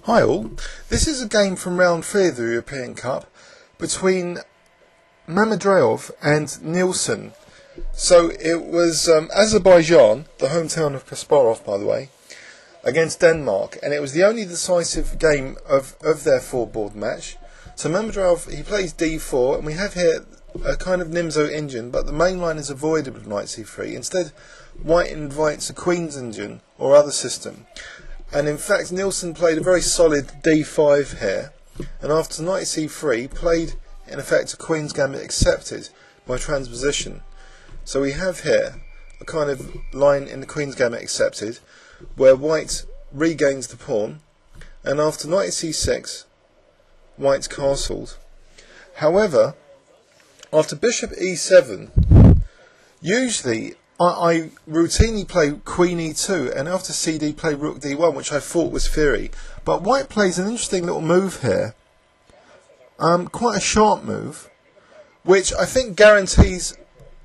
Hi all, this is a game from round 3 of the European Cup between Mamedyarov and Neilsen. So it was Azerbaijan, the hometown of Kasparov by the way, against Denmark, and it was the only decisive game of their 4-board match. So Mamedyarov, he plays d4, and we have here a kind of Nimzo engine, but the main line is avoided with knight c3. Instead, white invites a queen's engine or other system. And in fact, Neilsen played a very solid d5 here, and after knight c3, played in effect a queen's gambit accepted by transposition. So we have here a kind of line in the queen's gambit accepted, where white regains the pawn, and after knight c6, white's castled. However, after bishop e7, usually I routinely play queen e2, and after cd play rook d1, which I thought was theory. But white plays an interesting little move here, quite a sharp move, which I think guarantees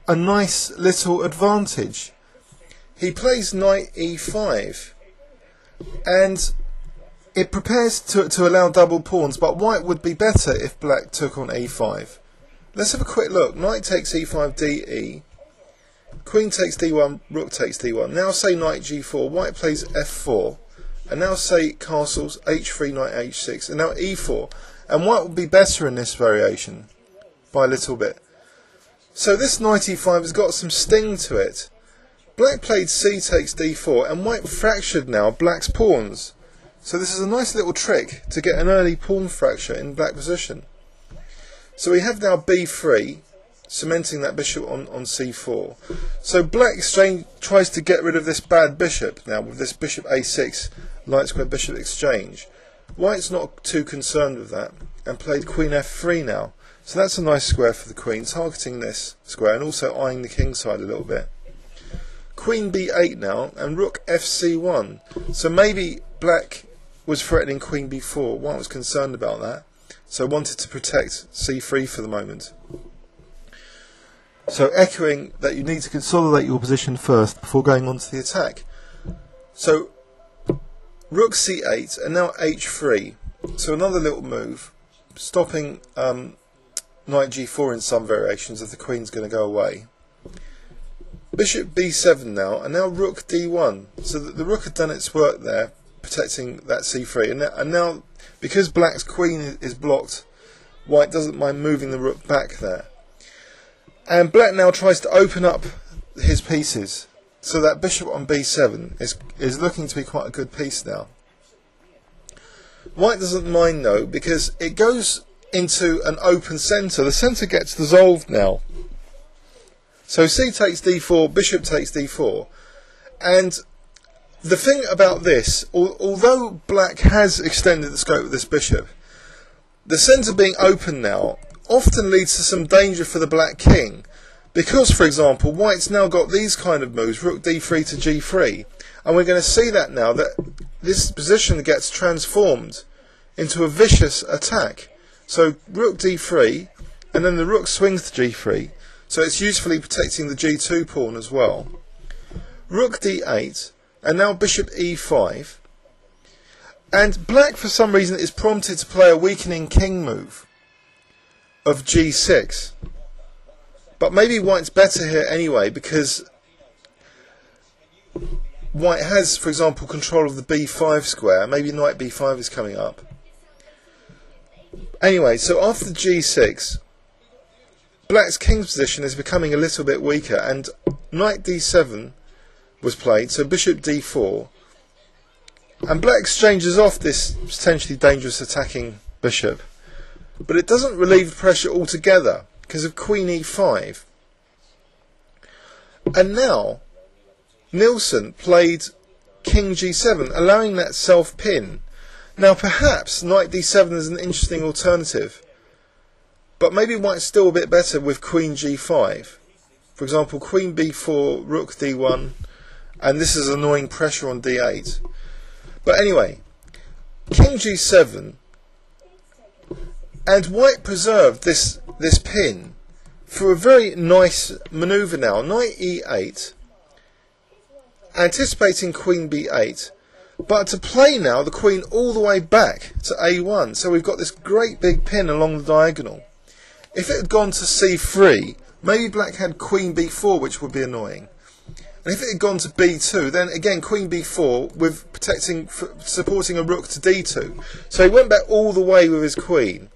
a nice little advantage. He plays knight e5, and it prepares to allow double pawns, but white would be better if black took on e5. Let's have a quick look. Knight takes e5, de. Queen takes d1, rook takes d1. Now say knight g4, white plays f4. And now say castles, h3, knight h6, and now e4. And white will be better in this variation by a little bit. So this knight e5 has got some sting to it. Black played c takes d4, and white fractured now black's pawns. So this is a nice little trick to get an early pawn fracture in black position. So we have now b3, cementing that bishop on c4. So black tries to get rid of this bad bishop now with this bishop a6, light square bishop exchange. White's not too concerned with that and played queen f3 now. So that's a nice square for the queen, targeting this square and also eyeing the king side a little bit. Queen b8 now, and rook fc1. So maybe black was threatening queen b4. White was concerned about that, so wanted to protect c3 for the moment. So echoing that you need to consolidate your position first before going on to the attack. So rook c8 and now h3. So another little move, stopping knight g4 in some variations if the queen's going to go away. Bishop b7 now, and now rook d1. So that the rook had done its work there, protecting that c3. And now, because black's queen is blocked, white doesn't mind moving the rook back there. And black now tries to open up his pieces, so that bishop on b7 is looking to be quite a good piece now. White doesn't mind though, because it goes into an open centre. The centre gets dissolved now. So c takes d4, bishop takes d4. And the thing about this, although black has extended the scope of this bishop, the centre being open now often leads to some danger for the black king, because for example white's now got these kind of moves, rook d3 to g3, and we're going to see that now that this position gets transformed into a vicious attack. So rook d3, and then the rook swings to g3, so it's usefully protecting the g2 pawn as well. Rook d8, and now bishop e5, and black for some reason is prompted to play a weakening king move of g6, but maybe white's better here anyway, because white has, for example, control of the b5 square. Maybe knight b5 is coming up. Anyway, so after g6, black's king's position is becoming a little bit weaker, and knight d7 was played, so bishop d4, and black exchanges off this potentially dangerous attacking bishop. But it doesn't relieve the pressure altogether because of queen e5. And now Neilsen played king g7, allowing that self-pin. Now perhaps knight d7 is an interesting alternative, but maybe white's still a bit better with queen g5. For example, queen b4, rook d1, and this is annoying pressure on d8. But anyway, king g7, and white preserved this pin for a very nice manoeuvre now. Knight e8, anticipating queen b8, But to play now the queen all the way back to a1, so we've got this great big pin along the diagonal. If it had gone to c3, maybe black had queen b4, which would be annoying. And if it had gone to b2, then again queen b4 with supporting a rook to d2. So he went back all the way with his queen,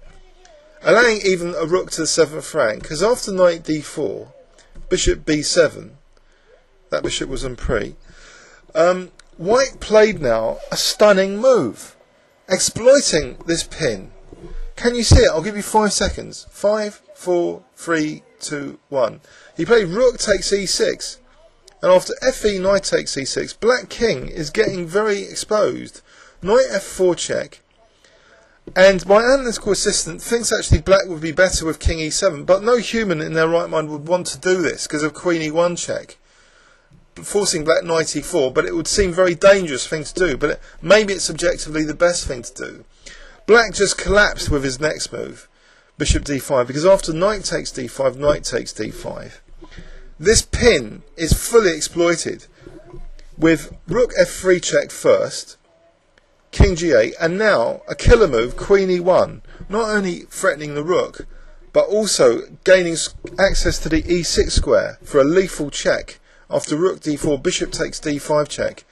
allowing even a rook to the 7th rank, because after knight d4, bishop b7, that bishop was en prise, White played now a stunning move, exploiting this pin. Can you see it? I'll give you 5 seconds. 5, 4, 3, 2, 1. He played rook takes e6, and after fe knight takes e6, black king is getting very exposed. Knight f4 check, and my analytical assistant thinks actually black would be better with king e7, but no human in their right mind would want to do this because of queen e1 check, forcing black knight e4, but it would seem a very dangerous thing to do, but maybe it's subjectively the best thing to do. Black just collapsed with his next move, bishop d5, because after knight takes d5, knight takes d5. This pin is fully exploited with rook f3 check first, king g8, and now a killer move, queen e1, not only threatening the rook, but also gaining access to the e6 square for a lethal check after rook d4, bishop takes d5 check,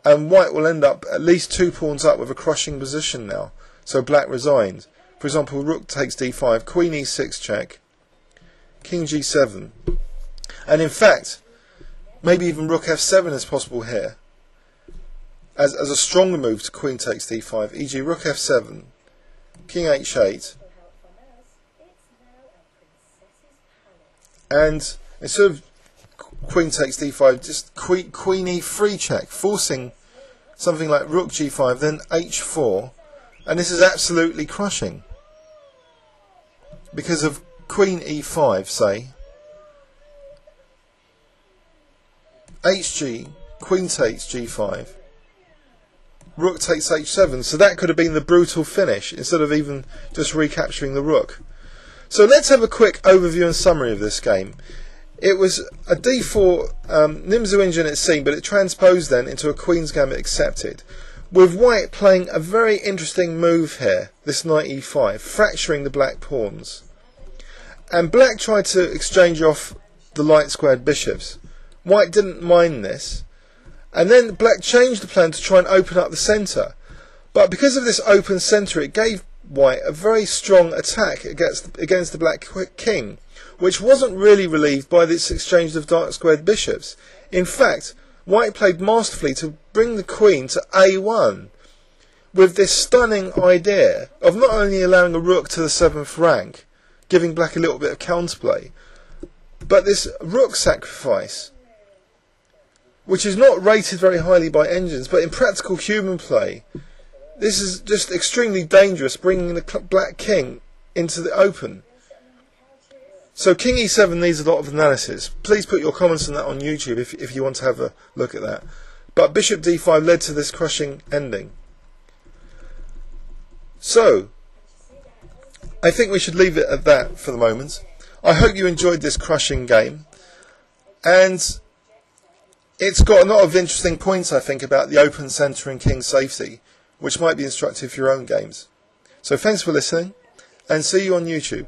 and white will end up at least 2 pawns up with a crushing position now, so black resigns. For example, rook takes d5, queen e6 check, king g7, and in fact maybe even rook f7 is possible here as a stronger move to queen takes d5, e.g. rook f7, king h8, and instead of queen takes d5, just queen e3 check, forcing something like rook g5, then h4, and this is absolutely crushing because of queen e5, say, hg, queen takes g5, rook takes h7, so that could have been the brutal finish instead of even just recapturing the rook. So let's have a quick overview and summary of this game. It was a d4 Nimzo-Indian it seemed, but it transposed then into a Queen's Gambit accepted, with white playing a very interesting move here, this knight e5, fracturing the black pawns. And black tried to exchange off the light squared bishops. White didn't mind this, and then black changed the plan to try and open up the centre. But because of this open centre, it gave white a very strong attack against the black king, which wasn't really relieved by this exchange of dark squared bishops. In fact, white played masterfully to bring the queen to a1, with this stunning idea of not only allowing a rook to the 7th rank, giving black a little bit of counterplay, but this rook sacrifice, which is not rated very highly by engines, but in practical human play, this is just extremely dangerous, bringing the black king into the open. So king e7 needs a lot of analysis. Please put your comments on that on YouTube if you want to have a look at that. But bishop d5 led to this crushing ending. So I think we should leave it at that for the moment. I hope you enjoyed this crushing game, and it's got a lot of interesting points, I think, about the open centre and king safety, which might be instructive for your own games. So thanks for listening, and see you on YouTube.